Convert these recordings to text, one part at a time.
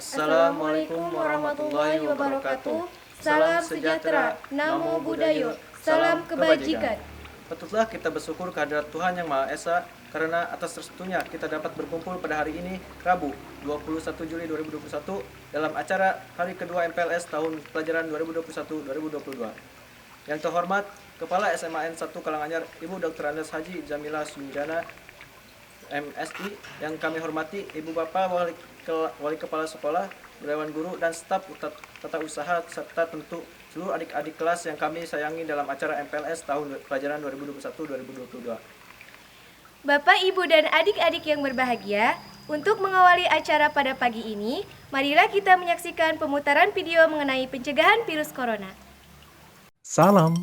Assalamualaikum warahmatullahi wabarakatuh. Salam sejahtera, Namo Buddhaya, salam kebajikan. Patutlah kita bersyukur kehadirat Tuhan Yang Maha Esa karena atas restunya kita dapat berkumpul pada hari ini, Rabu, 21 Juli 2021 dalam acara hari kedua MPLS tahun pelajaran 2021-2022. Yang terhormat Kepala SMAN 1 Karanganyar, Ibu Dr. Andes Haji Jamila Sunjana, MSI, yang kami hormati Ibu Bapak Wali Kepala Sekolah, Dewan Guru, dan staf tata usaha, serta tentu seluruh adik-adik kelas yang kami sayangi dalam acara MPLS tahun pelajaran 2021-2022. Bapak, Ibu, dan adik-adik yang berbahagia, untuk mengawali acara pada pagi ini, marilah kita menyaksikan pemutaran video mengenai pencegahan virus corona. Salam.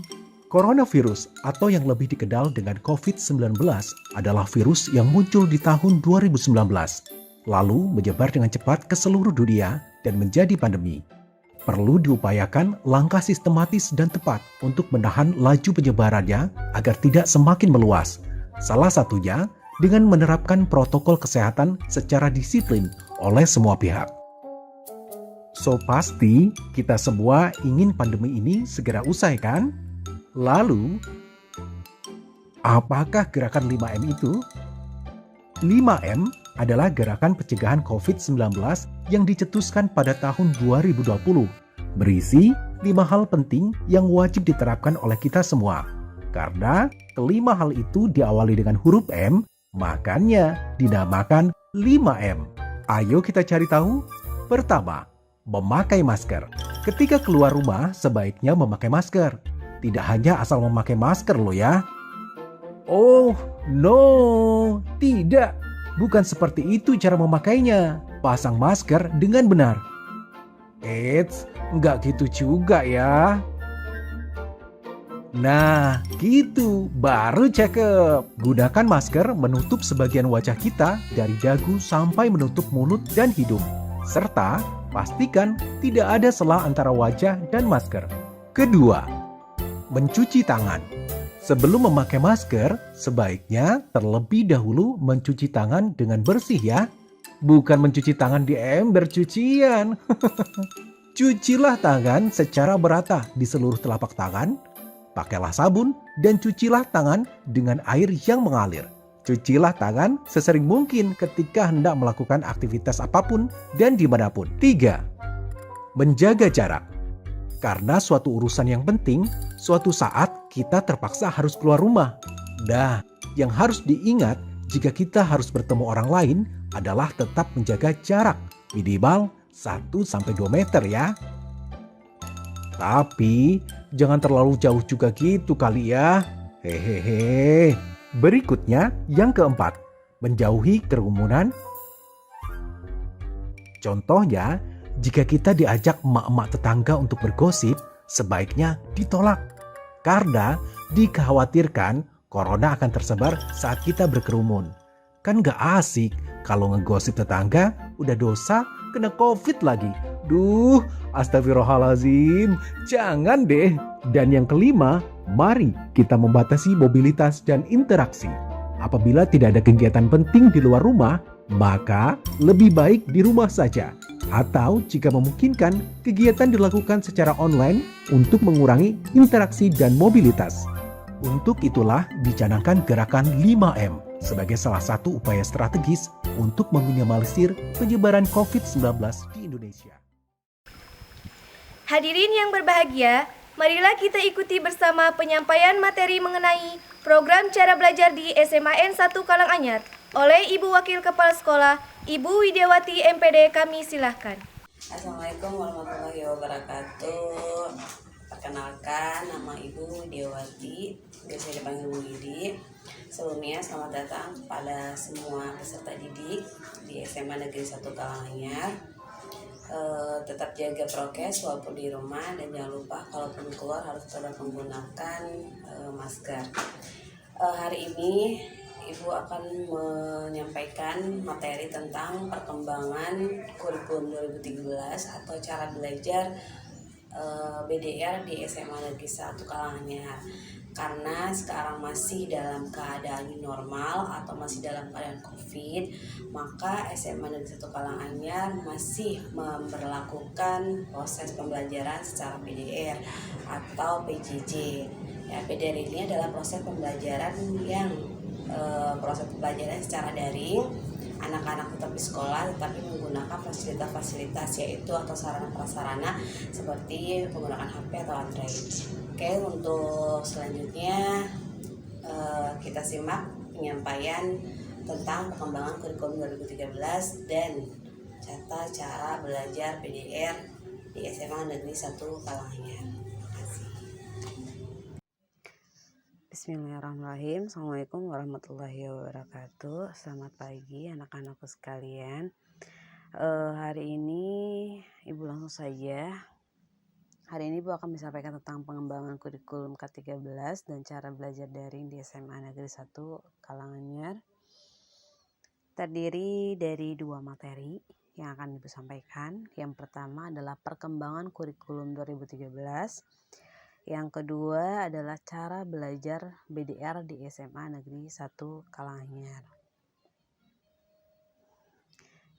Coronavirus atau yang lebih dikenal dengan COVID-19 adalah virus yang muncul di tahun 2019, lalu menyebar dengan cepat ke seluruh dunia dan menjadi pandemi. Perlu diupayakan langkah sistematis dan tepat untuk menahan laju penyebarannya agar tidak semakin meluas. Salah satunya dengan menerapkan protokol kesehatan secara disiplin oleh semua pihak. So pasti kita semua ingin pandemi ini segera usai, kan? Lalu, apakah gerakan 5M itu? 5M adalah gerakan pencegahan COVID-19 yang dicetuskan pada tahun 2020. Berisi 5 hal penting yang wajib diterapkan oleh kita semua. Karena kelima hal itu diawali dengan huruf M, makanya dinamakan 5M. Ayo kita cari tahu. Pertama, memakai masker. Ketika keluar rumah, sebaiknya memakai masker. Tidak hanya asal memakai masker loh ya. Oh, no, tidak. Bukan seperti itu cara memakainya. Pasang masker dengan benar. Eits, nggak gitu juga ya. Nah, gitu, baru cakep. Gunakan masker menutup sebagian wajah kita dari dagu sampai menutup mulut dan hidung. Serta pastikan tidak ada sela antara wajah dan masker. Kedua, mencuci tangan. Sebelum memakai masker, sebaiknya terlebih dahulu mencuci tangan dengan bersih ya. Bukan mencuci tangan di ember cucian. Cucilah tangan secara merata di seluruh telapak tangan. Pakailah sabun dan cucilah tangan dengan air yang mengalir. Cucilah tangan sesering mungkin ketika hendak melakukan aktivitas apapun dan dimanapun. 3. Menjaga jarak. Karena suatu urusan yang penting, suatu saat kita terpaksa harus keluar rumah. Nah, yang harus diingat jika kita harus bertemu orang lain adalah tetap menjaga jarak minimal 1-2 meter ya. Tapi jangan terlalu jauh juga gitu kali ya. Hehehe. Berikutnya yang keempat, menjauhi kerumunan. Contohnya, jika kita diajak emak-emak tetangga untuk bergosip, sebaiknya ditolak. Karena dikhawatirkan corona akan tersebar saat kita berkerumun. Kan gak asik kalau ngegosip tetangga, udah dosa, kena COVID lagi. Duh, astagfirullahaladzim, jangan deh. Dan yang kelima, mari kita membatasi mobilitas dan interaksi. Apabila tidak ada kegiatan penting di luar rumah, maka lebih baik di rumah saja. Atau jika memungkinkan, kegiatan dilakukan secara online untuk mengurangi interaksi dan mobilitas. Untuk itulah dicanangkan gerakan 5M sebagai salah satu upaya strategis untuk meminimalisir penyebaran COVID-19 di Indonesia. Hadirin yang berbahagia, marilah kita ikuti bersama penyampaian materi mengenai program cara belajar di SMAN 1 Karanganyar oleh Ibu Wakil Kepala Sekolah, Ibu Widiawati MPD. Kami silahkan. Assalamualaikum warahmatullahi wabarakatuh. Perkenalkan, nama Ibu Widiawati, biasa dipanggil Bu Widi. Sebelumnya selamat datang kepada semua peserta didik di SMA Negeri 1 Karanganyar. Tetap jaga prokes walaupun di rumah, dan jangan lupa kalaupun keluar harus tetap menggunakan masker. Hari ini Ibu akan menyampaikan materi tentang perkembangan kurikulum 2013 atau cara belajar BDR di SMA Negeri 1 Karanganyar. karena sekarang masih dalam keadaan new normal atau masih dalam keadaan COVID, maka SMA Negeri 1 Karanganyar masih memberlakukan proses pembelajaran secara PDR atau PJJ. Ya, PDR ini adalah proses pembelajaran yang proses pembelajaran secara daring. Anak-anak tetap di sekolah tetapi menggunakan fasilitas-fasilitas yaitu atau sarana prasarana seperti menggunakan HP atau Android. Oke, untuk selanjutnya kita simak penyampaian tentang perkembangan kurikulum 2013 dan tata cara belajar PDR di SMA Negeri 1 Karanganyar. Terima kasih. Bismillahirrahmanirrahim. Assalamualaikum warahmatullahi wabarakatuh. Selamat pagi anak-anakku sekalian. Hari ini Ibu langsung saja. Hari ini Ibu akan menyampaikan tentang pengembangan kurikulum K13 dan cara belajar daring di SMA Negeri 1 Karanganyar. Terdiri dari 2 materi yang akan Ibu sampaikan. Yang pertama adalah perkembangan kurikulum 2013. Yang kedua adalah cara belajar BDR di SMA Negeri 1 Karanganyar.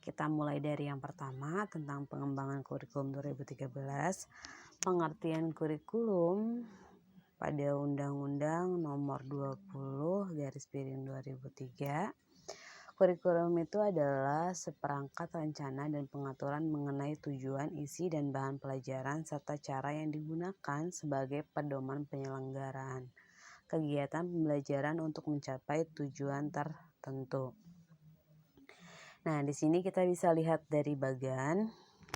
Kita mulai dari yang pertama tentang pengembangan kurikulum 2013. Pengertian kurikulum pada Undang-Undang Nomor 20/2003. Kurikulum itu adalah seperangkat rencana dan pengaturan mengenai tujuan, isi, dan bahan pelajaran serta cara yang digunakan sebagai pedoman penyelenggaraan kegiatan pembelajaran untuk mencapai tujuan tertentu. Nah, di sini kita bisa lihat dari bagan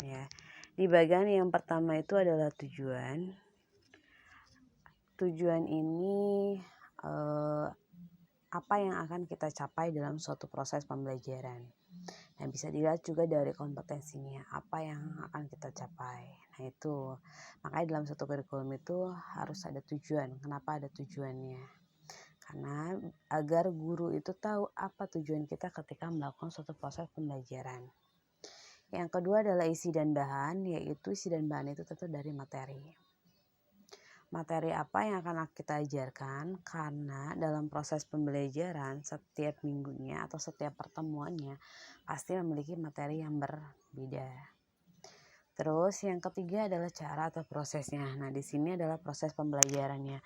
ya. Di bagan yang pertama itu adalah tujuan. Tujuan ini apa yang akan kita capai dalam suatu proses pembelajaran. Nah, bisa dilihat juga dari kompetensinya, apa yang akan kita capai. Nah, itu makanya dalam suatu kurikulum itu harus ada tujuan. Kenapa ada tujuannya? Karena agar guru itu tahu apa tujuan kita ketika melakukan suatu proses pembelajaran. Yang kedua adalah isi dan bahan, yaitu isi dan bahan itu tentu dari materi. Materi apa yang akan kita ajarkan, karena dalam proses pembelajaran setiap minggunya atau setiap pertemuannya pasti memiliki materi yang berbeda. Terus yang ketiga adalah cara atau prosesnya. Nah, di sini adalah proses pembelajarannya.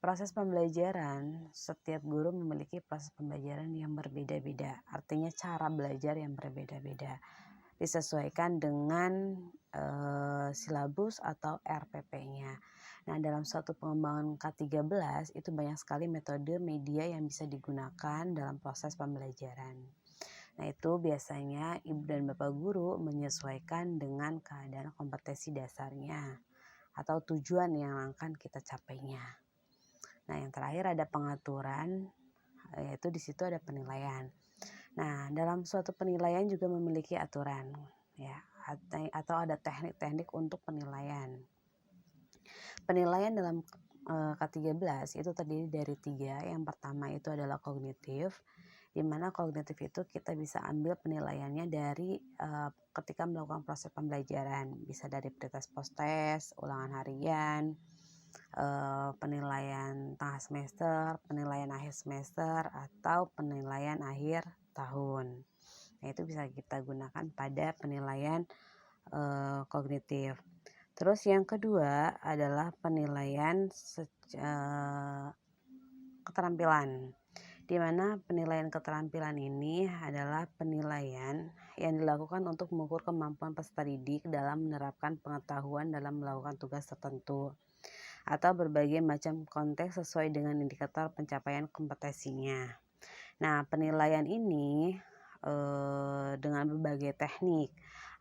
Proses pembelajaran, setiap guru memiliki proses pembelajaran yang berbeda-beda. Artinya cara belajar yang berbeda-beda. Disesuaikan dengan silabus atau RPP-nya. Nah, dalam suatu pengembangan K13 itu banyak sekali metode media yang bisa digunakan dalam proses pembelajaran. Nah, itu biasanya Ibu dan Bapak guru menyesuaikan dengan keadaan kompetensi dasarnya atau tujuan yang akan kita capainya. Nah, yang terakhir ada pengaturan, yaitu di situ ada penilaian. Nah, dalam suatu penilaian juga memiliki aturan ya, atau ada teknik-teknik untuk penilaian. Penilaian dalam K13 itu terdiri dari 3. Yang pertama itu adalah kognitif, di mana kognitif itu kita bisa ambil penilaiannya dari ketika melakukan proses pembelajaran. Bisa dari pretest post-test, ulangan harian, penilaian tengah semester, penilaian akhir semester, atau penilaian akhir tahun. Nah, itu bisa kita gunakan pada penilaian kognitif. Terus yang kedua adalah penilaian keterampilan, di mana penilaian keterampilan ini adalah penilaian yang dilakukan untuk mengukur kemampuan peserta didik dalam menerapkan pengetahuan dalam melakukan tugas tertentu atau berbagai macam konteks sesuai dengan indikator pencapaian kompetensinya. Nah, penilaian ini dengan berbagai teknik,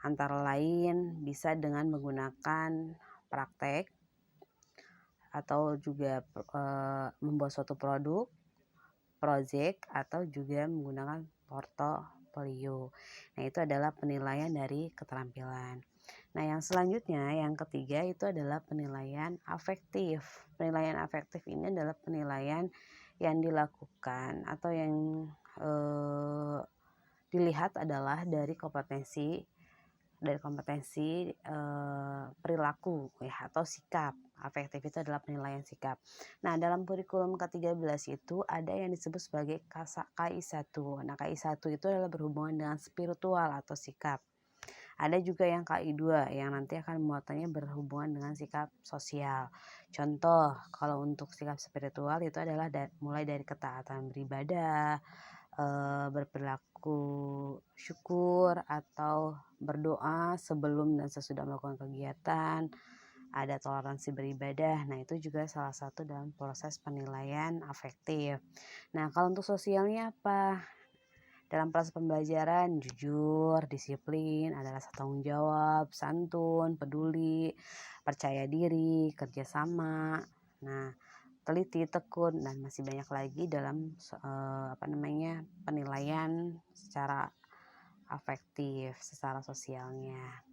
antara lain bisa dengan menggunakan praktek atau juga membuat suatu produk, project, atau juga menggunakan portofolio. Nah, itu adalah penilaian dari keterampilan. Nah, yang selanjutnya, yang ketiga itu adalah penilaian afektif. Penilaian afektif ini adalah penilaian yang dilakukan atau yang dilihat adalah dari kompetensi perilaku ya, atau sikap. Afektif itu adalah penilaian sikap. Nah, dalam kurikulum ke-13 itu ada yang disebut sebagai KI1. Nah, KI1 itu adalah berhubungan dengan spiritual atau sikap. Ada juga yang KI2 yang nanti akan muatannya berhubungan dengan sikap sosial. Contoh, kalau untuk sikap spiritual itu adalah mulai dari ketaatan beribadah, berperilaku syukur atau berdoa sebelum dan sesudah melakukan kegiatan, ada toleransi beribadah. Nah, itu juga salah satu dalam proses penilaian afektif. Nah, kalau untuk sosialnya apa? Dalam proses pembelajaran, jujur, disiplin, ada rasa tanggung jawab, santun, peduli, percaya diri, kerjasama. Nah, teliti, tekun, dan masih banyak lagi dalam penilaian secara afektif, secara sosialnya.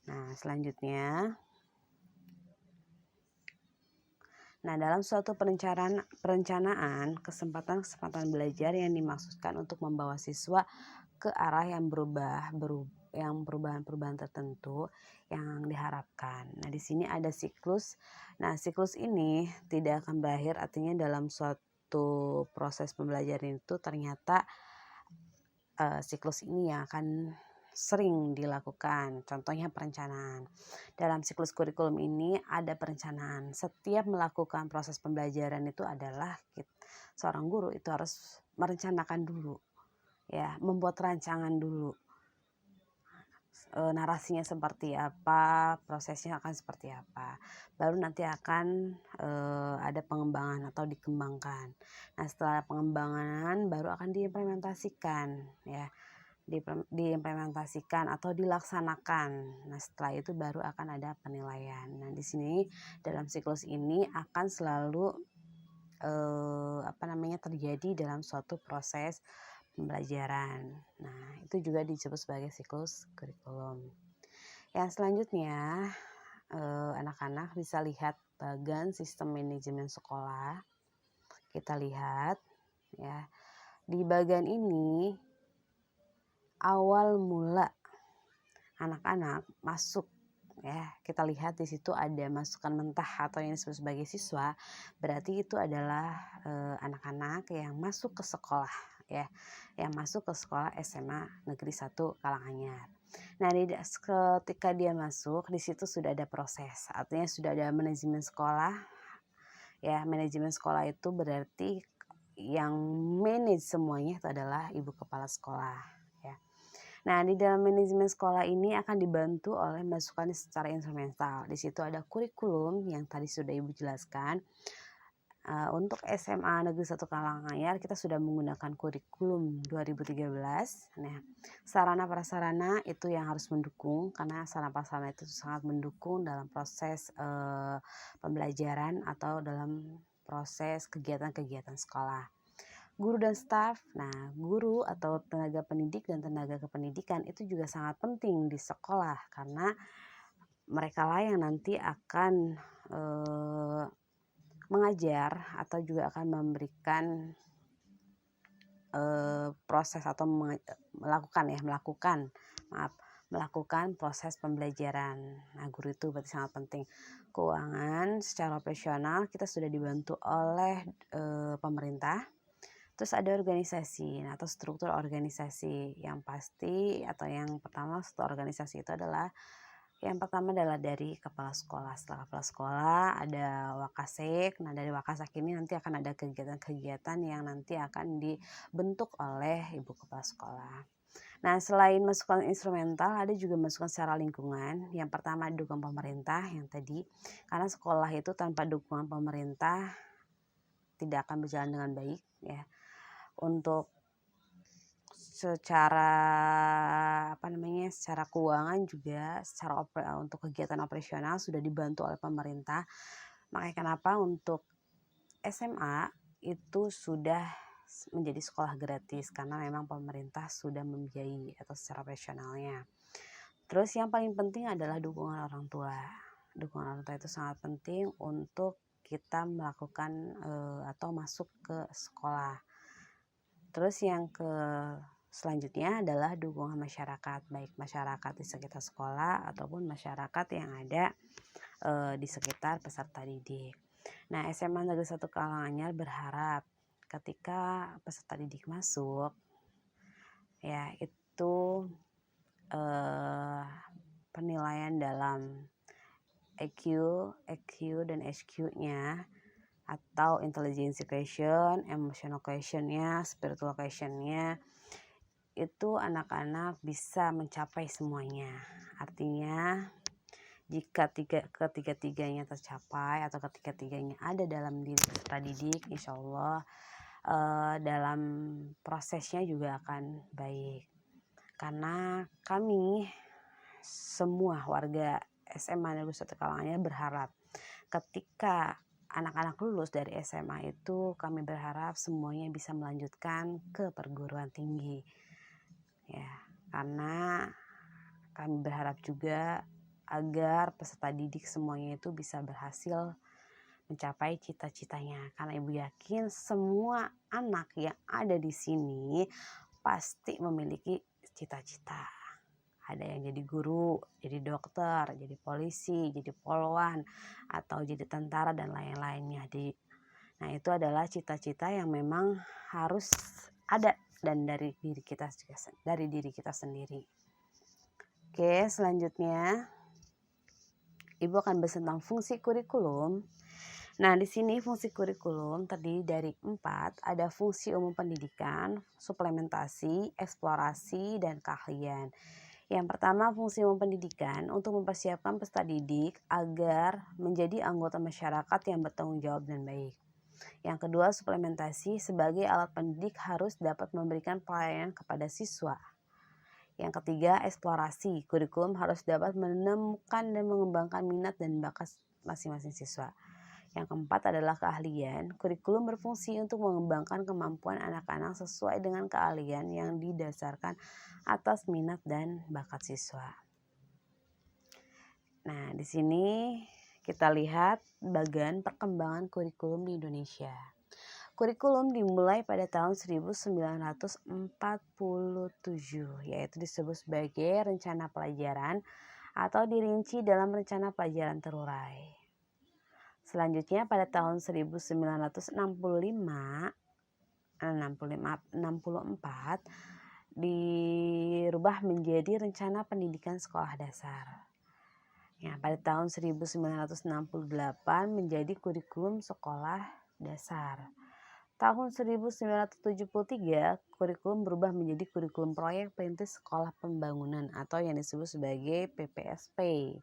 Nah, selanjutnya, dalam suatu perencanaan kesempatan belajar yang dimaksudkan untuk membawa siswa ke arah yang perubahan-perubahan tertentu yang diharapkan. Nah, di sini ada siklus. Nah, siklus ini tidak akan berakhir, artinya dalam suatu proses pembelajaran itu ternyata siklus ini yang akan sering dilakukan. Contohnya perencanaan. Dalam siklus kurikulum ini ada perencanaan. Setiap melakukan proses pembelajaran itu adalah seorang guru itu harus merencanakan dulu, ya, membuat rancangan dulu. Narasinya seperti apa, prosesnya akan seperti apa. Baru nanti akan ada pengembangan atau dikembangkan. Nah, setelah pengembangan baru akan diimplementasikan, ya. Diimplementasikan atau dilaksanakan. Nah, setelah itu baru akan ada penilaian. Nah, di sini dalam siklus ini akan selalu terjadi dalam suatu proses pembelajaran. Nah, itu juga disebut sebagai siklus kurikulum. Yang selanjutnya, anak-anak bisa lihat bagan sistem manajemen sekolah. Kita lihat, ya, di bagan ini awal mula anak-anak masuk, ya, kita lihat di situ ada masukan mentah atau yang disebut sebagai siswa. Berarti itu adalah anak-anak yang masuk ke sekolah, ya, yang masuk ke sekolah SMA Negeri 1 Karanganyar. Nah, ketika dia masuk, di situ sudah ada proses, artinya sudah ada manajemen sekolah, ya. Manajemen sekolah itu berarti yang manage semuanya itu adalah ibu kepala sekolah, ya. Nah, di dalam manajemen sekolah ini akan dibantu oleh masukan secara instrumental. Di situ ada kurikulum yang tadi sudah Ibu jelaskan. Untuk SMA Negeri 1 Karanganyar kita sudah menggunakan kurikulum 2013. Nah, sarana prasarana itu yang harus mendukung, karena sarana prasarana itu sangat mendukung dalam proses pembelajaran atau dalam proses kegiatan-kegiatan sekolah. Guru dan staf, nah, guru atau tenaga pendidik dan tenaga kependidikan itu juga sangat penting di sekolah, karena mereka lah yang nanti akan mengajar atau juga akan memberikan proses atau melakukan proses pembelajaran. Nah, guru itu berarti sangat penting. Keuangan secara operasional kita sudah dibantu oleh pemerintah. Terus ada organisasi, atau struktur organisasi yang pasti, atau yang pertama struktur organisasi itu adalah yang pertama adalah dari kepala sekolah. Setelah kepala sekolah ada Wakasek. Nah, dari Wakasek ini nanti akan ada kegiatan-kegiatan yang nanti akan dibentuk oleh ibu kepala sekolah. Nah, selain masukan instrumental, ada juga masukan secara lingkungan. Yang pertama dukungan pemerintah yang tadi, karena sekolah itu tanpa dukungan pemerintah tidak akan berjalan dengan baik, ya. Untuk secara keuangan juga, untuk kegiatan operasional sudah dibantu oleh pemerintah. Makanya kenapa untuk SMA itu sudah menjadi sekolah gratis, karena memang pemerintah sudah membiayai atau secara operasionalnya. Terus yang paling penting adalah dukungan orang tua. Dukungan orang tua itu sangat penting untuk kita melakukan atau masuk ke sekolah. Terus yang selanjutnya adalah dukungan masyarakat, baik masyarakat di sekitar sekolah ataupun masyarakat yang ada di sekitar peserta didik. Nah, SMA Negeri 1 Karanganyar berharap ketika peserta didik masuk, ya itu penilaian dalam EQ, dan HQ-nya atau intelligence question, emotional question-nya, spiritual question-nya itu anak-anak bisa mencapai semuanya. Artinya jika ketiga-tiganya tercapai atau ketiga-tiganya ada dalam diri peserta didik, insya Allah dalam prosesnya juga akan baik. Karena kami semua warga SMA Negeri 1 Karanganyar berharap ketika anak-anak lulus dari SMA itu, kami berharap semuanya bisa melanjutkan ke perguruan tinggi. Ya, karena kami berharap juga agar peserta didik semuanya itu bisa berhasil mencapai cita-citanya. Karena Ibu yakin semua anak yang ada di sini pasti memiliki cita-cita. Ada yang jadi guru, jadi dokter, jadi polisi, jadi polwan, atau jadi tentara dan lain-lainnya. Nah, itu adalah cita-cita yang memang harus ada dan dari diri kita sendiri. Oke, selanjutnya Ibu akan bahas tentang fungsi kurikulum. Nah, di sini fungsi kurikulum terdiri dari 4, ada fungsi umum pendidikan, suplementasi, eksplorasi, dan keahlian. Yang pertama, fungsi umum pendidikan untuk mempersiapkan peserta didik agar menjadi anggota masyarakat yang bertanggung jawab dan baik. Yang kedua, suplementasi sebagai alat pendidik harus dapat memberikan pelayanan kepada siswa. Yang ketiga, eksplorasi. Kurikulum harus dapat menemukan dan mengembangkan minat dan bakat masing-masing siswa. Yang keempat adalah keahlian. Kurikulum berfungsi untuk mengembangkan kemampuan anak-anak sesuai dengan keahlian yang didasarkan atas minat dan bakat siswa. Nah, di sini kita lihat bagian perkembangan kurikulum di Indonesia. Kurikulum dimulai pada tahun 1947, yaitu disebut sebagai rencana pelajaran atau dirinci dalam rencana pelajaran terurai. Selanjutnya pada tahun 1964 dirubah menjadi rencana pendidikan sekolah dasar. Ya, pada tahun 1968 menjadi kurikulum sekolah dasar. Tahun 1973 kurikulum berubah menjadi kurikulum proyek perintis sekolah pembangunan atau yang disebut sebagai PPSP.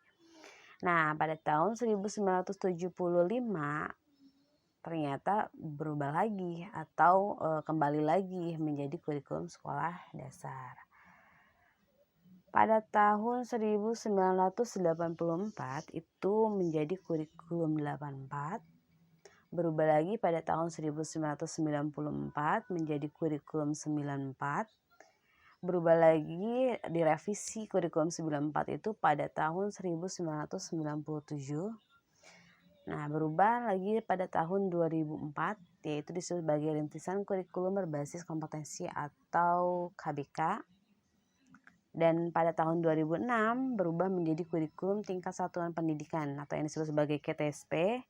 Nah, pada tahun 1975 ternyata berubah lagi atau kembali lagi menjadi kurikulum sekolah dasar. Pada tahun 1984 itu menjadi kurikulum 84. Berubah lagi pada tahun 1994 menjadi kurikulum 94. Berubah lagi direvisi kurikulum 94 itu pada tahun 1997. Nah, berubah lagi pada tahun 2004 yaitu disebut sebagai rintisan kurikulum berbasis kompetensi atau KBK. Dan pada tahun 2006 berubah menjadi kurikulum tingkat satuan pendidikan atau yang disebut sebagai KTSP.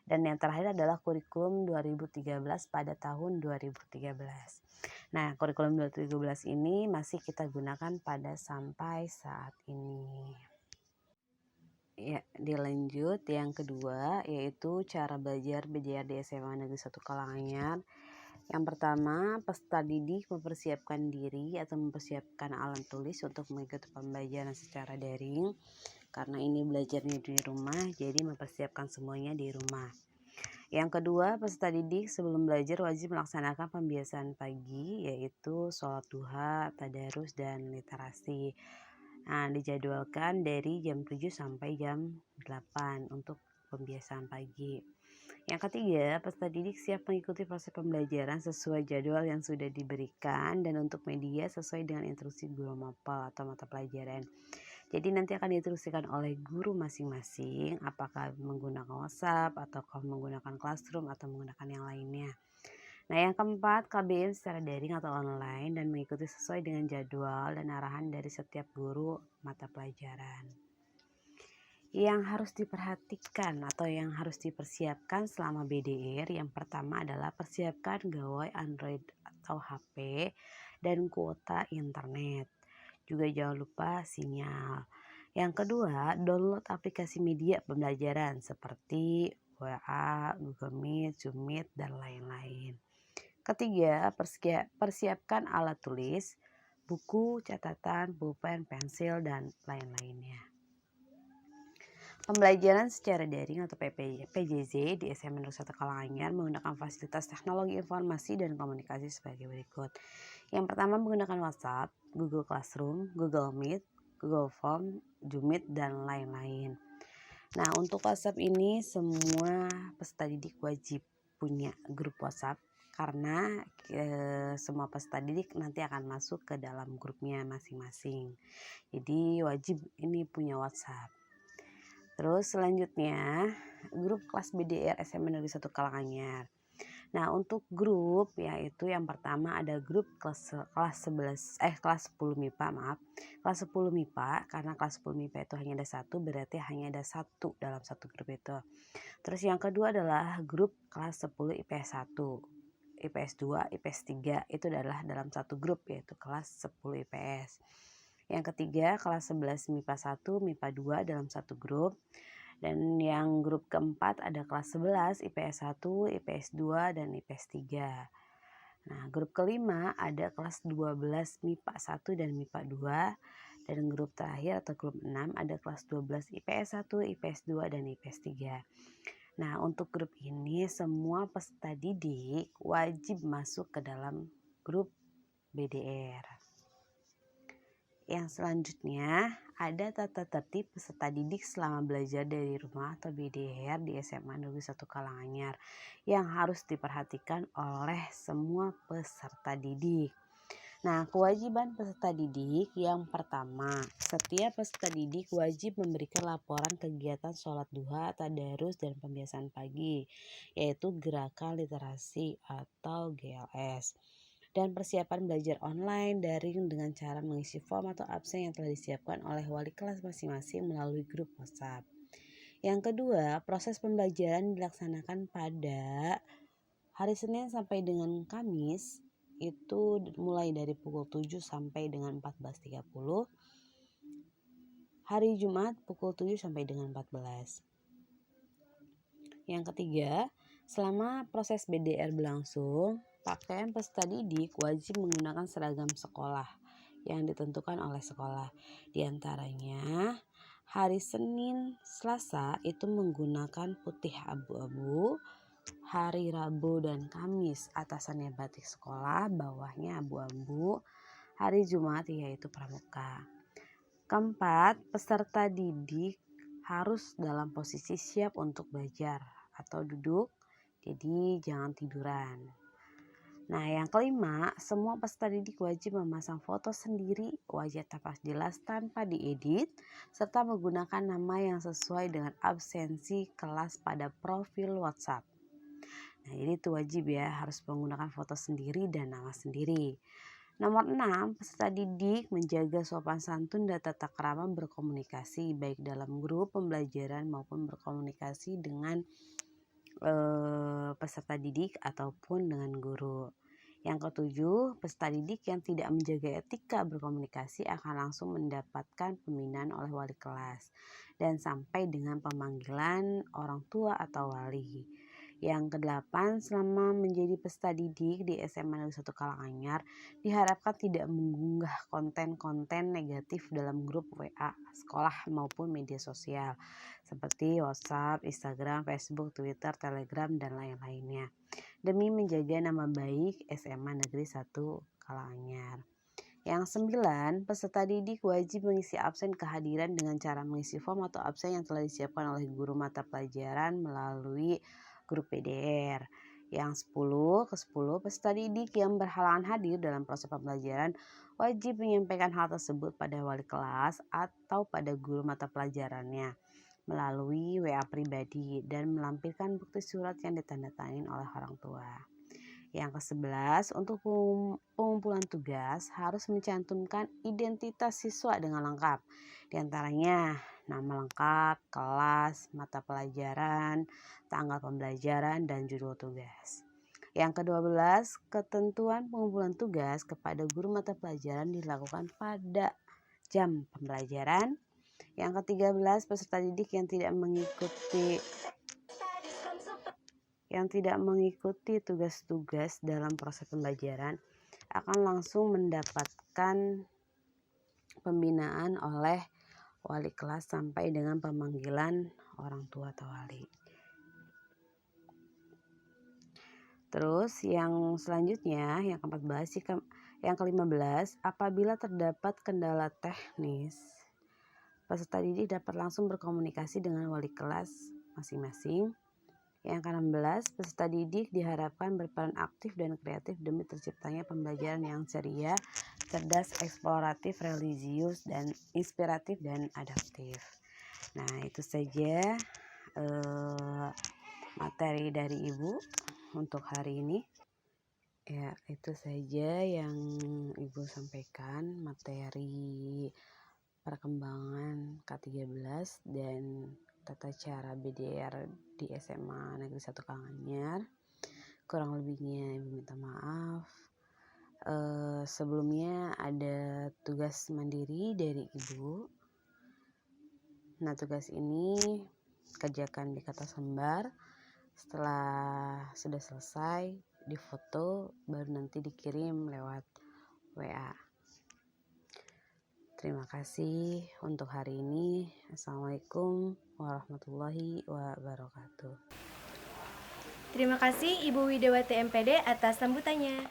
Dan yang terakhir adalah kurikulum 2013 pada tahun 2013. Nah, kurikulum 2013 ini masih kita gunakan pada sampai saat ini. Ya, dilanjut yang kedua yaitu cara belajar di SMA Negeri 1 Karanganyar. Yang pertama, peserta didik mempersiapkan diri atau mempersiapkan alat tulis untuk mengikuti pembelajaran secara daring. Karena ini belajarnya di rumah, jadi mempersiapkan semuanya di rumah. Yang kedua, peserta didik sebelum belajar wajib melaksanakan pembiasaan pagi, yaitu sholat duha, tadarus, dan literasi. Nah, dijadwalkan dari jam 7 sampai jam 8 untuk pembiasaan pagi. Yang ketiga, peserta didik siap mengikuti proses pembelajaran sesuai jadwal yang sudah diberikan dan untuk media sesuai dengan instruksi guru mapel atau mata pelajaran. Jadi nanti akan diinstruksikan oleh guru masing-masing apakah menggunakan WhatsApp atau menggunakan Classroom atau menggunakan yang lainnya. Nah, yang keempat, KBM secara daring atau online dan mengikuti sesuai dengan jadwal dan arahan dari setiap guru mata pelajaran. Yang harus diperhatikan atau yang harus dipersiapkan selama BDR, yang pertama adalah persiapkan gawai Android atau HP dan kuota internet. Juga jangan lupa sinyal. Yang kedua, download aplikasi media pembelajaran seperti WA, Google Meet, Zoom Meet, dan lain-lain. Ketiga, persiapkan alat tulis, buku, catatan, pulpen, pensil, dan lain-lainnya. Pembelajaran secara daring atau PJJ di SMA Negeri 1 Karanganyar menggunakan fasilitas teknologi informasi dan komunikasi sebagai berikut. Yang pertama menggunakan WhatsApp, Google Classroom, Google Meet, Google Form, Zoom Meet, dan lain-lain. Nah, untuk WhatsApp ini semua peserta didik wajib punya grup WhatsApp karena semua peserta didik nanti akan masuk ke dalam grupnya masing-masing. Jadi wajib ini punya WhatsApp. Terus selanjutnya grup kelas BDR SMA Negeri 1 Karanganyar. Nah, untuk grup yaitu yang pertama ada grup kelas 10 MIPA, maaf. Kelas 10 MIPA, karena kelas 10 MIPA itu hanya ada satu, berarti hanya ada satu dalam satu grup itu. Terus yang kedua adalah grup kelas 10 IPS 1, IPS 2, IPS 3 itu adalah dalam satu grup yaitu kelas 10 IPS. Yang ketiga kelas 11 MIPA 1, MIPA 2 dalam satu grup. Dan yang grup keempat ada kelas 11 IPS 1, IPS 2, dan IPS 3. Nah, grup kelima ada kelas 12 MIPA 1 dan MIPA 2. Dan grup terakhir atau grup 6 ada kelas 12 IPS 1, IPS 2, dan IPS 3. Nah, untuk grup ini semua peserta didik wajib masuk ke dalam grup BDR. Yang selanjutnya ada tata tertib peserta didik selama belajar dari rumah atau BDR di SMA Negeri 1 Karanganyar yang harus diperhatikan oleh semua peserta didik. Nah, kewajiban peserta didik yang pertama, setiap peserta didik wajib memberikan laporan kegiatan sholat duha, tadarus, dan pembiasaan pagi, yaitu gerakan literasi atau GLS. Dan persiapan belajar online daring dengan cara mengisi form atau absen yang telah disiapkan oleh wali kelas masing-masing melalui grup WhatsApp. Yang kedua, proses pembelajaran dilaksanakan pada hari Senin sampai dengan Kamis, itu mulai dari pukul 7 sampai dengan 14.30. Hari Jumat pukul 7 sampai dengan 14. Yang ketiga, selama proses BDR berlangsung, pakaian peserta didik wajib menggunakan seragam sekolah yang ditentukan oleh sekolah. Di antaranya, hari Senin, Selasa itu menggunakan putih abu-abu, hari Rabu dan Kamis atasannya batik sekolah, bawahnya abu-abu, hari Jumat yaitu pramuka. Keempat, peserta didik harus dalam posisi siap untuk belajar atau duduk, jadi jangan tiduran. Nah, yang kelima, semua peserta didik wajib memasang foto sendiri, wajah tampak jelas tanpa diedit, serta menggunakan nama yang sesuai dengan absensi kelas pada profil WhatsApp. Nah, jadi itu wajib ya, harus menggunakan foto sendiri dan nama sendiri. Nomor 6, peserta didik menjaga sopan santun dan tata krama berkomunikasi baik dalam grup pembelajaran maupun berkomunikasi dengan peserta didik ataupun dengan guru. Yang ketujuh, peserta didik yang tidak menjaga etika berkomunikasi akan langsung mendapatkan pembinaan oleh wali kelas dan sampai dengan pemanggilan orang tua atau wali. Yang kedelapan, selama menjadi peserta didik di SMA Negeri 1 Karanganyar diharapkan tidak mengunggah konten-konten negatif dalam grup WA sekolah maupun media sosial seperti WhatsApp, Instagram, Facebook, Twitter, Telegram, dan lain-lainnya demi menjaga nama baik SMA Negeri 1 Karanganyar. Yang 9, peserta didik wajib mengisi absen kehadiran dengan cara mengisi form atau absen yang telah disiapkan oleh guru mata pelajaran melalui grup PDR. Yang 10, peserta didik yang berhalangan hadir dalam proses pembelajaran wajib menyampaikan hal tersebut pada wali kelas atau pada guru mata pelajarannya melalui WA pribadi dan melampirkan bukti surat yang ditandatangani oleh orang tua. Yang ke-11, untuk pengumpulan tugas harus mencantumkan identitas siswa dengan lengkap. Di antaranya nama lengkap, kelas, mata pelajaran, tanggal pembelajaran, dan judul tugas. Yang ke-12, ketentuan pengumpulan tugas kepada guru mata pelajaran dilakukan pada jam pembelajaran. Yang ke-13, peserta didik yang tidak mengikuti tugas-tugas dalam proses pembelajaran akan langsung mendapatkan pembinaan oleh wali kelas sampai dengan pemanggilan orang tua atau wali. Terus yang selanjutnya, yang ke-15, apabila terdapat kendala teknis, peserta didik dapat langsung berkomunikasi dengan wali kelas masing-masing. Yang ke-16, peserta didik diharapkan berperan aktif dan kreatif demi terciptanya pembelajaran yang ceria, cerdas, eksploratif, religius, dan inspiratif dan adaptif. Nah, itu saja materi dari Ibu untuk hari ini. Ya, itu saja yang Ibu sampaikan, materi perkembangan K13 dan tata cara BDR di SMA Negeri 1 Karanganyar. Kurang lebihnya Ibu minta maaf. Sebelumnya ada tugas mandiri dari Ibu. Nah, tugas ini kerjakan di kertas lembar. Setelah sudah selesai, difoto, baru nanti dikirim lewat WA. Terima kasih untuk hari ini. Assalamualaikum warahmatullahi wabarakatuh. Terima kasih Ibu Widiawati MPD atas sambutannya.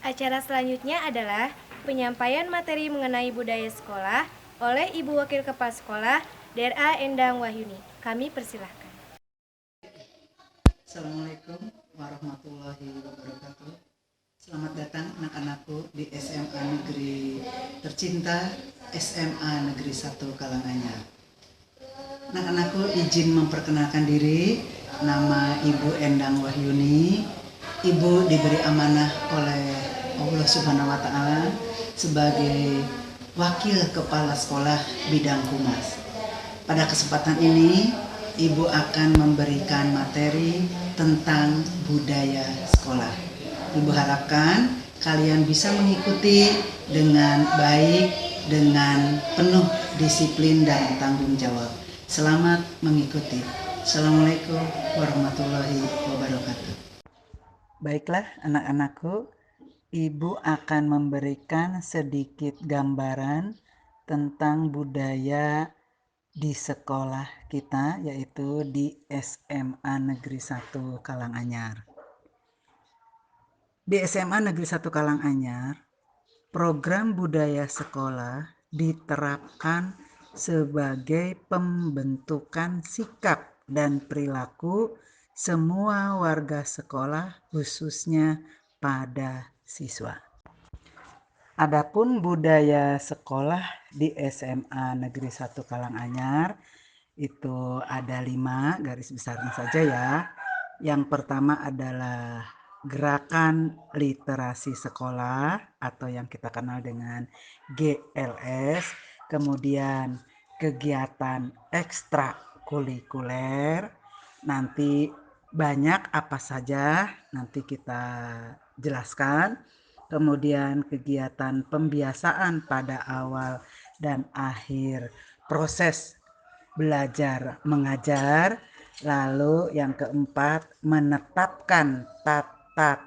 Acara selanjutnya adalah penyampaian materi mengenai budaya sekolah oleh Ibu Wakil Kepala Sekolah DRA Endang Wahyuni. Kami persilahkan. Assalamualaikum warahmatullahi wabarakatuh. Selamat datang anak-anakku di SMA Negeri tercinta, SMA Negeri 1 Karanganyar. Anak-anakku izin memperkenalkan diri. Nama Ibu Endang Wahyuni. Ibu diberi amanah oleh Allah Subhanahu wa Ta'ala sebagai Wakil Kepala Sekolah Bidang Humas. Pada kesempatan ini, Ibu akan memberikan materi tentang budaya sekolah. Ibu harapkan kalian bisa mengikuti dengan baik, dengan penuh disiplin dan tanggung jawab. Selamat mengikuti. Assalamualaikum warahmatullahi wabarakatuh. Baiklah anak-anakku, Ibu akan memberikan sedikit gambaran tentang budaya di sekolah kita, yaitu di SMA Negeri 1 Karanganyar. Di SMA Negeri 1 Karanganyar, program budaya sekolah diterapkan sebagai pembentukan sikap dan perilaku semua warga sekolah, khususnya pada siswa. Adapun budaya sekolah di SMA Negeri 1 Karanganyar itu ada 5 garis besarnya saja ya. Yang pertama adalah gerakan literasi sekolah atau yang kita kenal dengan GLS, kemudian kegiatan ekstrakurikuler, nanti banyak apa saja nanti kita jelaskan, kemudian kegiatan pembiasaan pada awal dan akhir proses belajar mengajar, lalu yang keempat menetapkan tata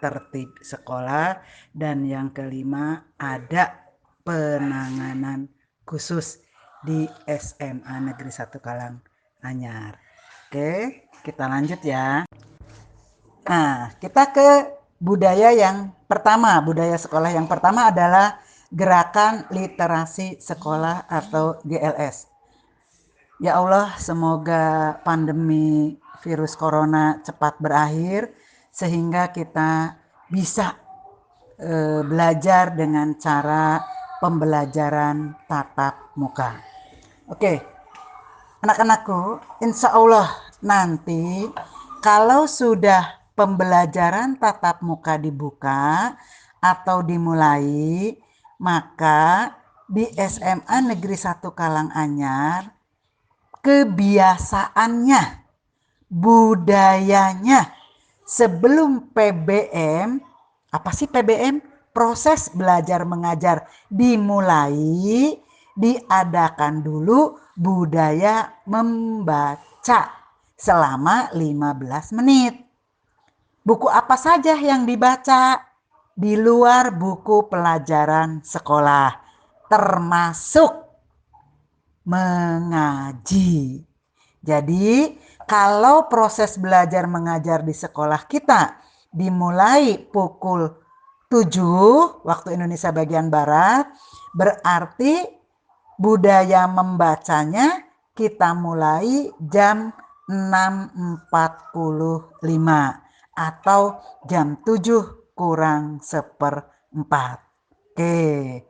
tertib sekolah, dan yang kelima ada penanganan khusus di SMA Negeri 1 Karanganyar. Oke, kita lanjut ya. Nah, kita ke budaya yang pertama. Budaya sekolah yang pertama adalah gerakan literasi sekolah atau GLS. Ya Allah, semoga pandemi virus corona cepat berakhir sehingga kita bisa belajar dengan cara pembelajaran tatap muka. Oke, anak-anakku, insya Allah nanti kalau sudah pembelajaran tatap muka dibuka atau dimulai, maka di SMA Negeri 1 Karanganyar kebiasaannya, budayanya sebelum PBM, apa sih PBM? Proses belajar mengajar dimulai, diadakan dulu budaya membaca selama 15 menit. Buku apa saja yang dibaca di luar buku pelajaran sekolah, termasuk mengaji. Jadi, kalau proses belajar mengajar di sekolah kita dimulai pukul 7 waktu Indonesia bagian Barat, berarti budaya membacanya kita mulai jam 6.45 atau jam 7 kurang seperempat. Oke.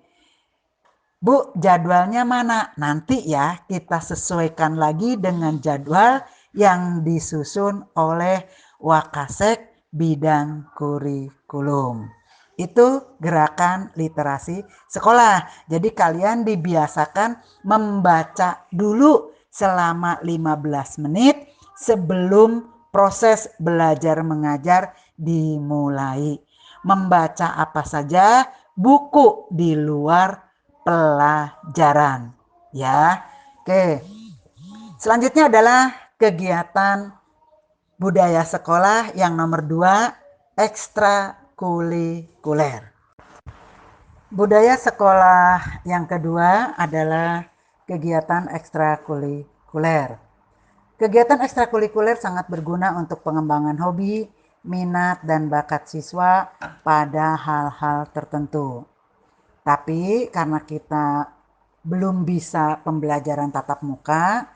Bu, jadwalnya mana? Nanti ya kita sesuaikan lagi dengan jadwal yang disusun oleh Wakasek bidang kurikulum. Itu gerakan literasi sekolah. Jadi kalian dibiasakan membaca dulu selama 15 menit sebelum proses belajar mengajar dimulai. Membaca apa saja, buku di luar pelajaran, ya. Oke. Selanjutnya adalah kegiatan budaya sekolah yang nomor 2, ekstrakurikuler. Budaya sekolah yang kedua adalah kegiatan ekstrakurikuler. Kegiatan ekstrakurikuler sangat berguna untuk pengembangan hobi, minat, dan bakat siswa pada hal-hal tertentu. Tapi karena kita belum bisa pembelajaran tatap muka,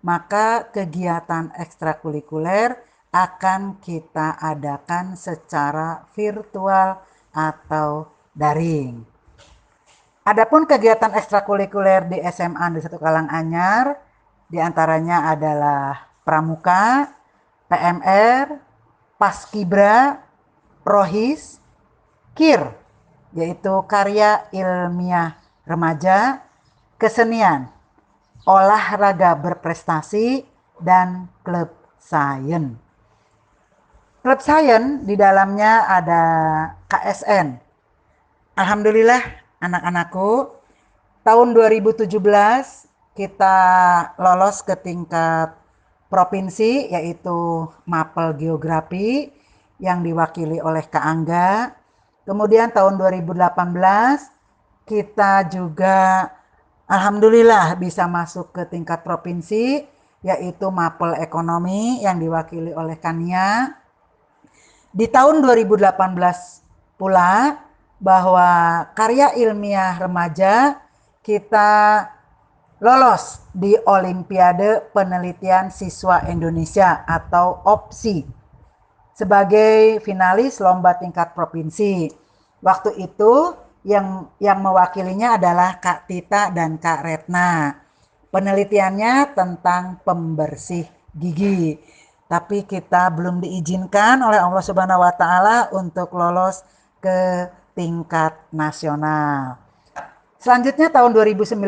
maka kegiatan ekstrakurikuler akan kita adakan secara virtual atau daring. Adapun kegiatan ekstrakurikuler di SMA Negeri 1 Karanganyar diantaranya adalah pramuka, PMR, paskibra, prohis, KIR, yaitu karya ilmiah remaja, kesenian, olahraga berprestasi, dan klub sains. Klub sains di dalamnya ada KSN. Alhamdulillah anak-anakku, tahun 2017 kita lolos ke tingkat provinsi, yaitu Mapel Geografi yang diwakili oleh Kak Angga. Kemudian tahun 2018 kita juga alhamdulillah bisa masuk ke tingkat provinsi, yaitu Mapel Ekonomi yang diwakili oleh Kania. Di tahun 2018 pula bahwa karya ilmiah remaja kita lolos di Olimpiade Penelitian Siswa Indonesia atau OPSI sebagai finalis lomba tingkat provinsi. Waktu itu yang mewakilinya adalah Kak Tita dan Kak Retna. Penelitiannya tentang pembersih gigi. Tapi kita belum diizinkan oleh Allah Subhanahu wa taala untuk lolos ke tingkat nasional. Selanjutnya tahun 2019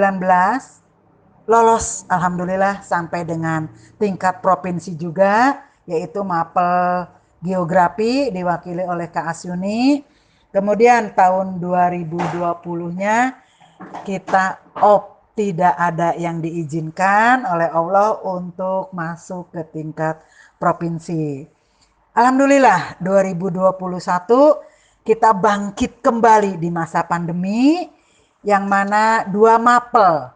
lolos alhamdulillah sampai dengan tingkat provinsi juga, yaitu Mapel Geografi diwakili oleh Kak Asyuni. Kemudian tahun 2020-nya kita tidak ada yang diizinkan oleh Allah untuk masuk ke tingkat provinsi. Alhamdulillah 2021 kita bangkit kembali di masa pandemi, yang mana 2 mapel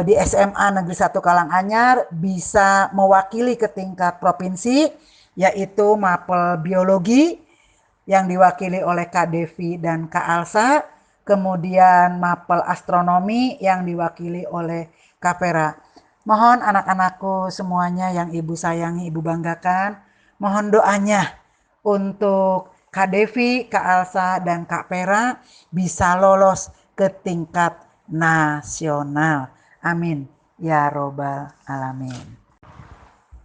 di SMA Negeri 1 Karanganyar bisa mewakili ke tingkat provinsi, yaitu mapel biologi yang diwakili oleh Kak Devi dan Kak Alsa, kemudian mapel astronomi yang diwakili oleh Kak Vera. Mohon anak-anakku semuanya yang ibu sayangi, ibu banggakan, mohon doanya untuk Kak Devi, Kak Alsa, dan Kak Vera bisa lolos ke tingkat nasional. Amin. Ya Robbal Alamin.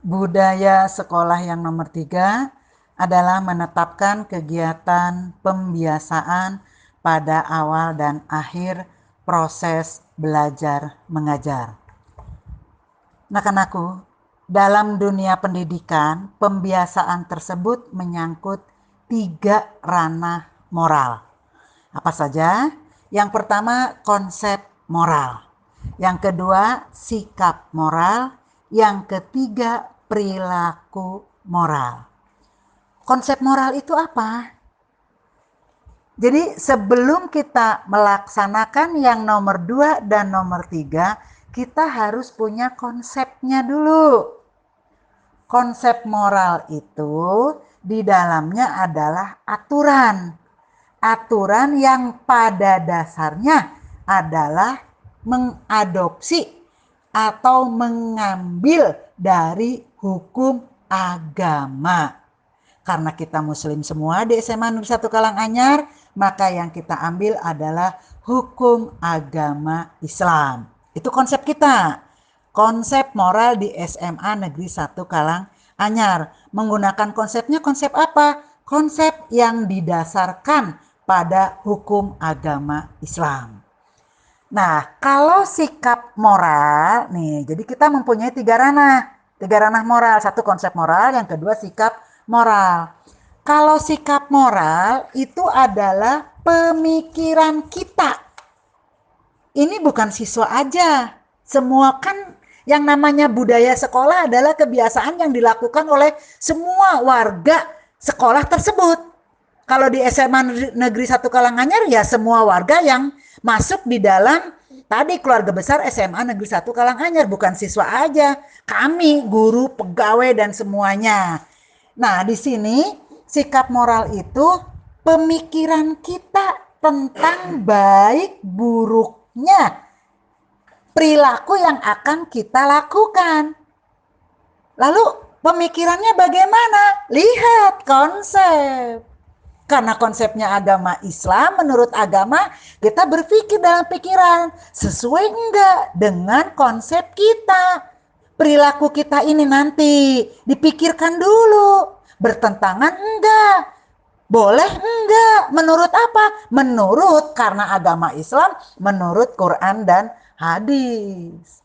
Budaya sekolah yang nomor 3 adalah menetapkan kegiatan pembiasaan pada awal dan akhir proses belajar mengajar. Anak-anakku, dalam dunia pendidikan, pembiasaan tersebut menyangkut 3 ranah moral. Apa saja? Yang pertama, konsep moral. Yang kedua, sikap moral. Yang ketiga, perilaku moral. Konsep moral itu apa? Jadi sebelum kita melaksanakan yang nomor 2 dan nomor 3, kita harus punya konsepnya dulu. Konsep moral itu di dalamnya adalah aturan. Aturan yang pada dasarnya adalah mengadopsi atau mengambil dari hukum agama. Karena kita muslim semua di SMA Negeri 1 Karanganyar, maka yang kita ambil adalah hukum agama Islam. Itu konsep kita. Konsep moral di SMA Negeri 1 Karanganyar. Menggunakan konsepnya konsep apa? Konsep yang didasarkan pada hukum agama Islam. Nah, kalau sikap moral, nih, jadi kita mempunyai 3 ranah moral. Satu konsep moral, yang kedua sikap moral. Kalau sikap moral itu adalah pemikiran kita. Ini bukan siswa aja. Semua kan yang namanya budaya sekolah adalah kebiasaan yang dilakukan oleh semua warga sekolah tersebut. Kalau di SMA Negeri 1 Karanganyar ya semua warga yang masuk di dalam tadi keluarga besar SMA Negeri 1 Karanganyar, bukan siswa aja. Kami, guru, pegawai dan semuanya. Nah, di sini sikap moral itu pemikiran kita tentang baik buruknya perilaku yang akan kita lakukan. Lalu pemikirannya bagaimana? Lihat konsep. Karena konsepnya agama Islam, menurut agama kita berpikir dalam pikiran sesuai enggak dengan konsep kita. Perilaku kita ini nanti dipikirkan dulu, bertentangan enggak, boleh enggak, menurut apa? Menurut karena agama Islam, menurut Quran dan hadis.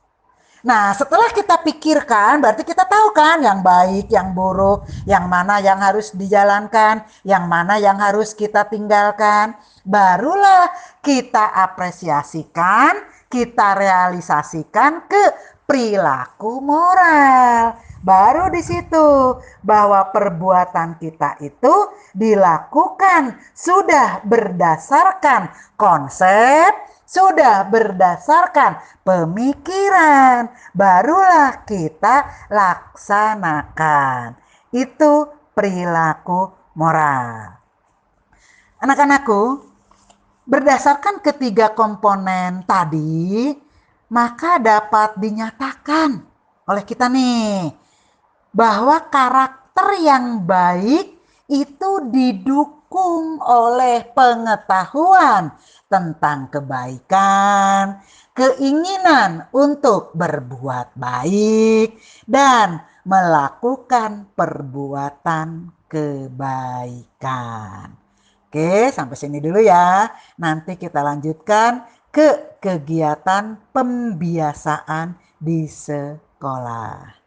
Nah, setelah kita pikirkan, berarti kita tahu kan yang baik, yang buruk, yang mana yang harus dijalankan, yang mana yang harus kita tinggalkan. Barulah kita apresiasikan, kita realisasikan ke perilaku moral. Baru di situ bahwa perbuatan kita itu dilakukan sudah berdasarkan konsep, sudah berdasarkan pemikiran, barulah kita laksanakan. Itu perilaku moral. Anak-anakku, berdasarkan ketiga komponen tadi, maka dapat dinyatakan oleh kita nih, bahwa karakter yang baik itu didukung oleh pengetahuan tentang kebaikan, keinginan untuk berbuat baik, dan melakukan perbuatan kebaikan. Oke, sampai sini dulu ya. Nanti kita lanjutkan ke kegiatan pembiasaan di sekolah.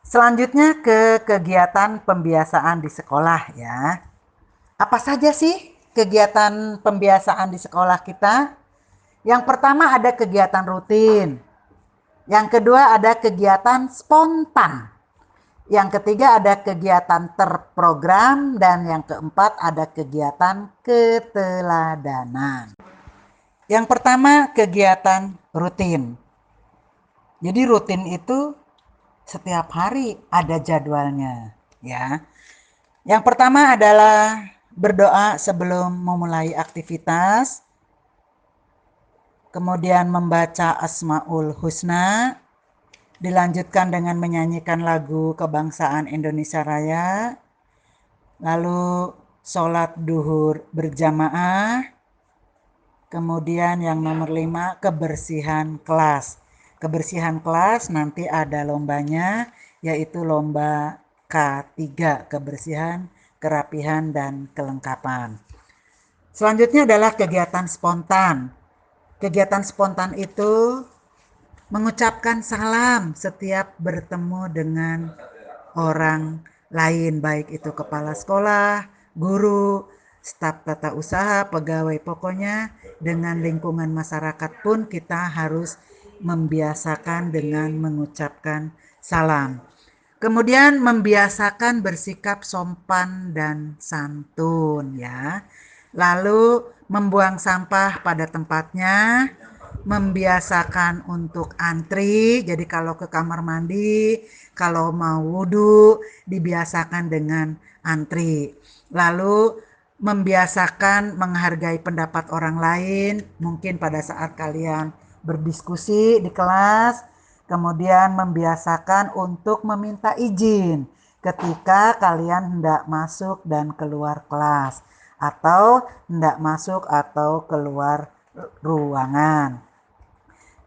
Selanjutnya ke kegiatan pembiasaan di sekolah ya. Apa saja sih kegiatan pembiasaan di sekolah kita? Yang pertama ada kegiatan rutin. Yang kedua ada kegiatan spontan. Yang ketiga ada kegiatan terprogram. Dan yang keempat ada kegiatan keteladanan. Yang pertama kegiatan rutin. Jadi rutin itu setiap hari ada jadwalnya ya. Yang pertama adalah berdoa sebelum memulai aktivitas. Kemudian membaca Asmaul Husna. Dilanjutkan dengan menyanyikan lagu kebangsaan Indonesia Raya. Lalu sholat duhur berjamaah. Kemudian yang nomor 5 kebersihan kelas. Kebersihan kelas nanti ada lombanya, yaitu lomba K3, kebersihan, kerapihan, dan kelengkapan. Selanjutnya adalah kegiatan spontan. Kegiatan spontan itu mengucapkan salam setiap bertemu dengan orang lain, baik itu kepala sekolah, guru, staf tata usaha, pegawai, pokoknya dengan lingkungan masyarakat pun kita harus membiasakan dengan mengucapkan salam. Kemudian membiasakan bersikap sopan dan santun ya. Lalu membuang sampah pada tempatnya, membiasakan untuk antri. Jadi kalau ke kamar mandi, kalau mau wudhu, dibiasakan dengan antri. Lalu membiasakan menghargai pendapat orang lain, mungkin pada saat kalian berdiskusi di kelas, kemudian membiasakan untuk meminta izin ketika kalian hendak masuk dan keluar kelas, atau hendak masuk atau keluar ruangan.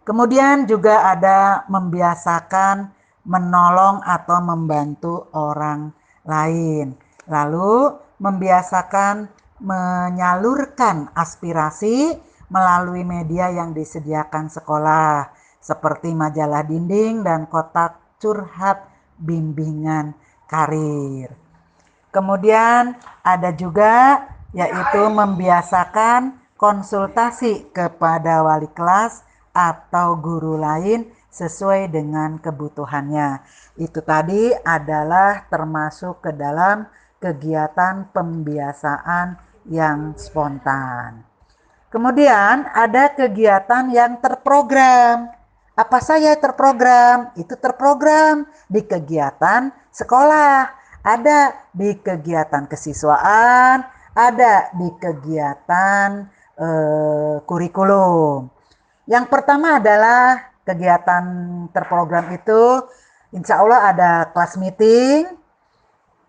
Kemudian juga ada membiasakan menolong atau membantu orang lain. Lalu membiasakan menyalurkan aspirasi melalui media yang disediakan sekolah, seperti majalah dinding dan kotak curhat bimbingan karir. Kemudian ada juga yaitu membiasakan konsultasi kepada wali kelas atau guru lain sesuai dengan kebutuhannya. Itu tadi adalah termasuk ke dalam kegiatan pembiasaan yang spontan. Kemudian ada kegiatan yang terprogram. Apa saja terprogram? Itu terprogram di kegiatan sekolah, ada di kegiatan kesiswaan, ada di kegiatan kurikulum. Yang pertama adalah kegiatan terprogram itu insya Allah ada kelas meeting,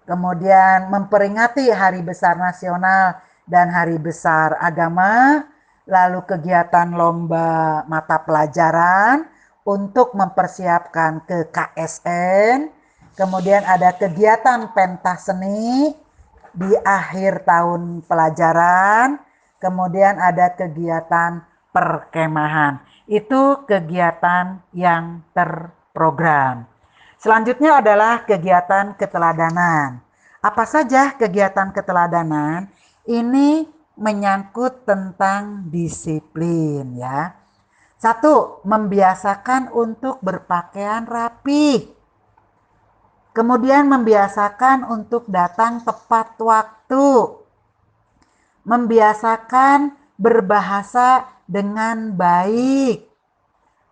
kemudian memperingati Hari Besar Nasional dan Hari Besar Agama, lalu kegiatan lomba mata pelajaran untuk mempersiapkan ke KSN, kemudian ada kegiatan pentas seni di akhir tahun pelajaran, kemudian ada kegiatan perkemahan. Itu kegiatan yang terprogram. Selanjutnya adalah kegiatan keteladanan. Apa saja kegiatan keteladanan? Ini menyangkut tentang disiplin ya. 1. Membiasakan untuk berpakaian rapi. Kemudian membiasakan untuk datang tepat waktu. Membiasakan berbahasa dengan baik.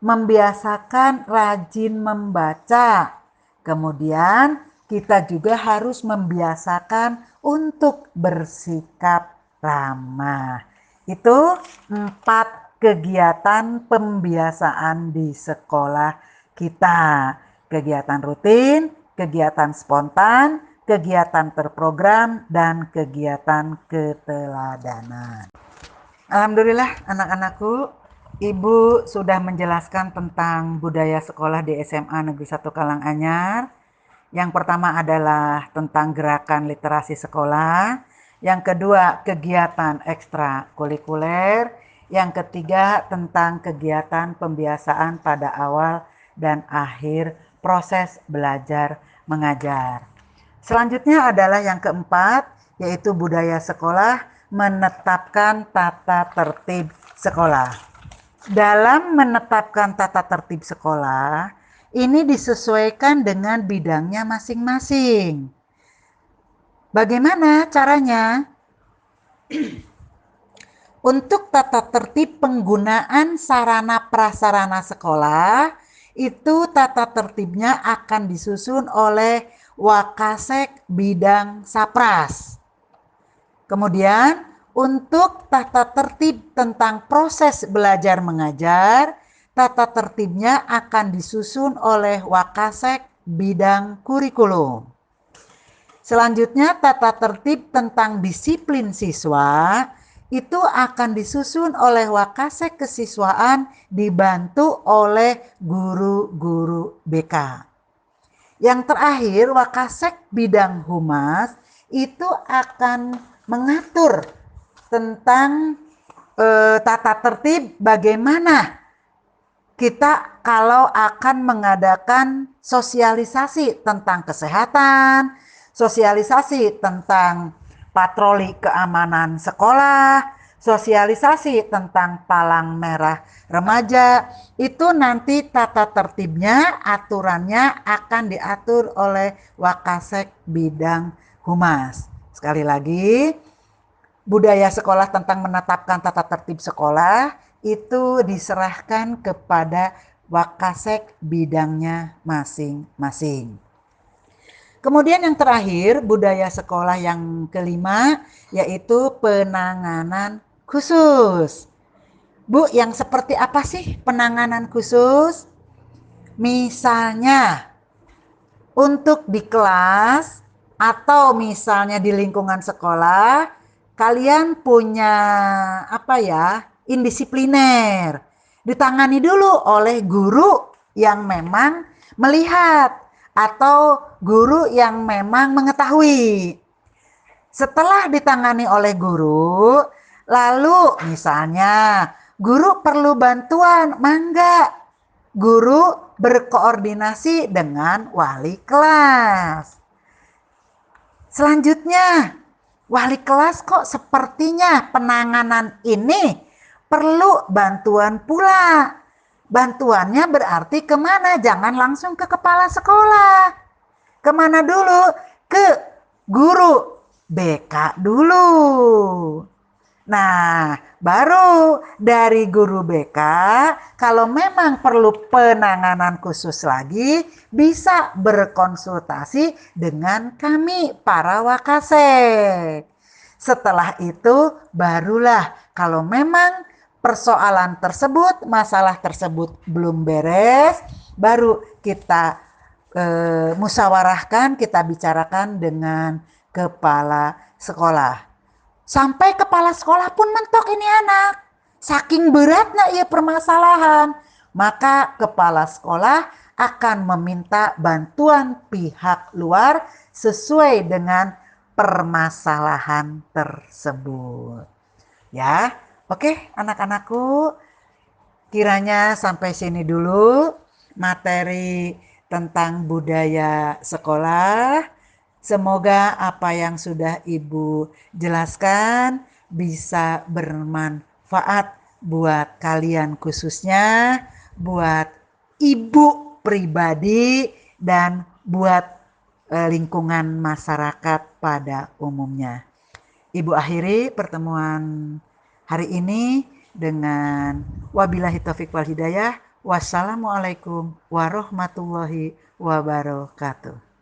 Membiasakan rajin membaca. Kemudian kita juga harus membiasakan untuk bersikap ramah. Itu 4 kegiatan pembiasaan di sekolah kita. Kegiatan rutin, kegiatan spontan, kegiatan terprogram, dan kegiatan keteladanan. Alhamdulillah anak-anakku, Ibu sudah menjelaskan tentang budaya sekolah di SMA Negeri 1 Karanganyar. Yang pertama adalah tentang gerakan literasi sekolah. Yang kedua, kegiatan ekstrakurikuler. Yang ketiga, tentang kegiatan pembiasaan pada awal dan akhir proses belajar mengajar. Selanjutnya adalah yang keempat, yaitu budaya sekolah, menetapkan tata tertib sekolah. Dalam menetapkan tata tertib sekolah, ini disesuaikan dengan bidangnya masing-masing. Bagaimana caranya? Untuk tata tertib penggunaan sarana prasarana sekolah, itu tata tertibnya akan disusun oleh Wakasek bidang Sapras. Kemudian untuk tata tertib tentang proses belajar mengajar, tata tertibnya akan disusun oleh Wakasek bidang kurikulum. Selanjutnya tata tertib tentang disiplin siswa itu akan disusun oleh Wakasek kesiswaan dibantu oleh guru-guru BK. Yang terakhir, Wakasek bidang humas itu akan mengatur tentang tata tertib bagaimana kita kalau akan mengadakan sosialisasi tentang kesehatan, sosialisasi tentang patroli keamanan sekolah, sosialisasi tentang palang merah remaja. Itu nanti tata tertibnya, aturannya akan diatur oleh Wakasek bidang humas. Sekali lagi, budaya sekolah tentang menetapkan tata tertib sekolah itu diserahkan kepada Wakasek bidangnya masing-masing. Kemudian yang terakhir, budaya sekolah yang kelima, yaitu penanganan khusus. Bu, yang seperti apa sih penanganan khusus? Misalnya, untuk di kelas atau misalnya di lingkungan sekolah, kalian punya indisipliner. Ditangani dulu oleh guru yang memang melihat atau guru yang memang mengetahui. Setelah ditangani oleh guru, lalu misalnya guru perlu bantuan, mangga guru berkoordinasi dengan wali kelas. Selanjutnya, wali kelas kok sepertinya penanganan ini perlu bantuan pula. Bantuannya berarti kemana? Jangan langsung ke kepala sekolah. Kemana dulu? Ke guru BK dulu. Nah, baru dari guru BK, kalau memang perlu penanganan khusus lagi, bisa berkonsultasi dengan kami, para Wakasek. Setelah itu, barulah kalau memang persoalan tersebut, masalah tersebut belum beres, baru kita musyawarahkan, kita bicarakan dengan kepala sekolah. Sampai kepala sekolah pun mentok ini anak. Saking beratnya ia permasalahan. Maka kepala sekolah akan meminta bantuan pihak luar sesuai dengan permasalahan tersebut. Ya, oke anak-anakku. Kiranya sampai sini dulu materi tentang budaya sekolah. Semoga apa yang sudah Ibu jelaskan bisa bermanfaat buat kalian khususnya, buat Ibu pribadi, dan buat lingkungan masyarakat pada umumnya. Ibu akhiri pertemuan hari ini dengan wabillahi taufiq wal hidayah. Wassalamualaikum warahmatullahi wabarakatuh.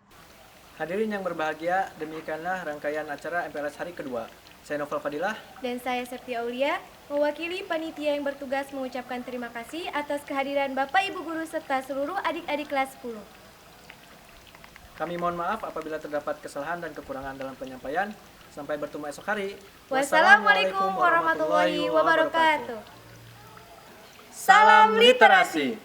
Hadirin yang berbahagia, demikianlah rangkaian acara MPLS hari kedua. Saya Novel Fadilah. Dan saya Septia Aulia, mewakili panitia yang bertugas mengucapkan terima kasih atas kehadiran Bapak Ibu Guru serta seluruh adik-adik kelas 10. Kami mohon maaf apabila terdapat kesalahan dan kekurangan dalam penyampaian. Sampai bertemu esok hari. Wassalamualaikum warahmatullahi wabarakatuh. Salam literasi.